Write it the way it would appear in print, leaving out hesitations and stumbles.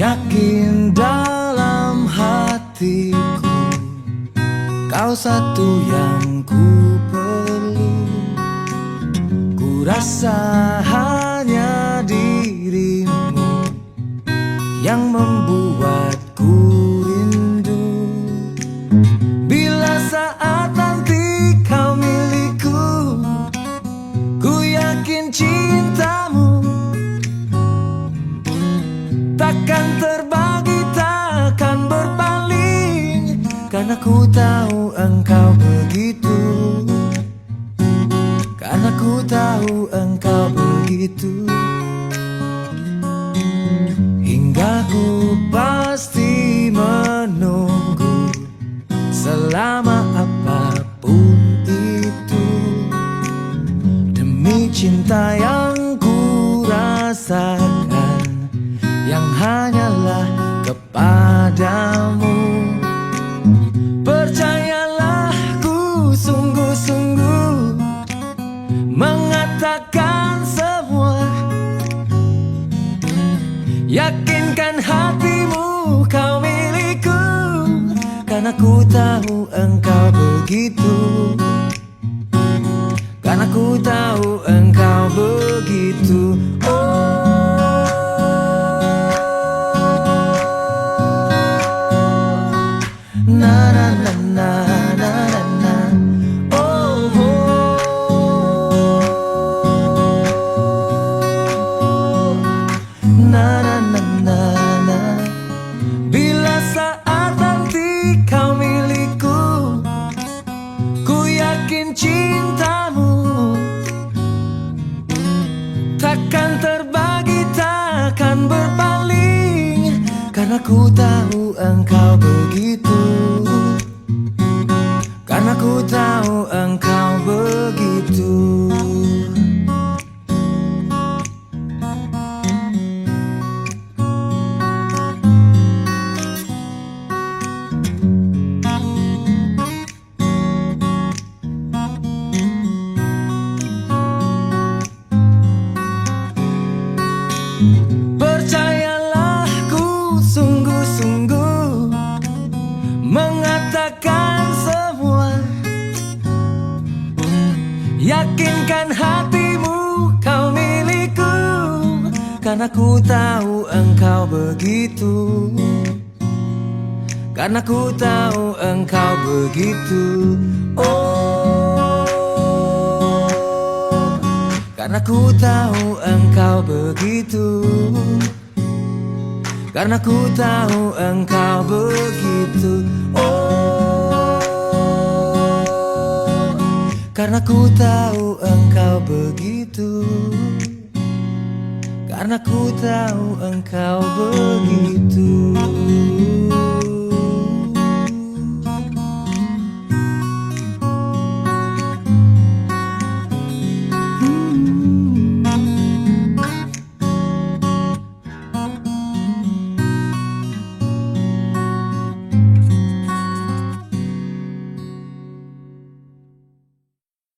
Yakin dalam hatiku kau satu yang ku perlu. Ku rasa hanya dirimu yang membuatku rindu. Bila saat nanti kau milikku, ku yakin cintamu takkan terbagi, takkan berpaling. Karena ku tahu engkau begitu, karena ku tahu engkau begitu. Hingga ku pasti menunggu selama apapun itu, demi cinta yang ku rasakan, yang hanyalah kepadamu. Percayalah, ku sungguh-sungguh mengatakan semua. Yakinkan hatimu kau milikku, karena ku tahu engkau begitu, karena ku tahu engkau begitu. Na na na na na na na. Oh, oh. Na na na na na. Bila saat nanti kau milikku, ku yakin cintamu takkan terbagi, takkan berpaling. Karena ku tahu engkau begitu, karena ku tahu engkau begitu. Percayalah, ku sungguh-sungguh mengatakan semua. Yakinkan hatimu kau milikku, karena ku tahu engkau begitu, karena ku tahu engkau begitu. Oh, karena ku tahu engkau begitu, karena ku tahu engkau begitu. Oh, karena ku tahu engkau begitu, karena ku tahu engkau begitu.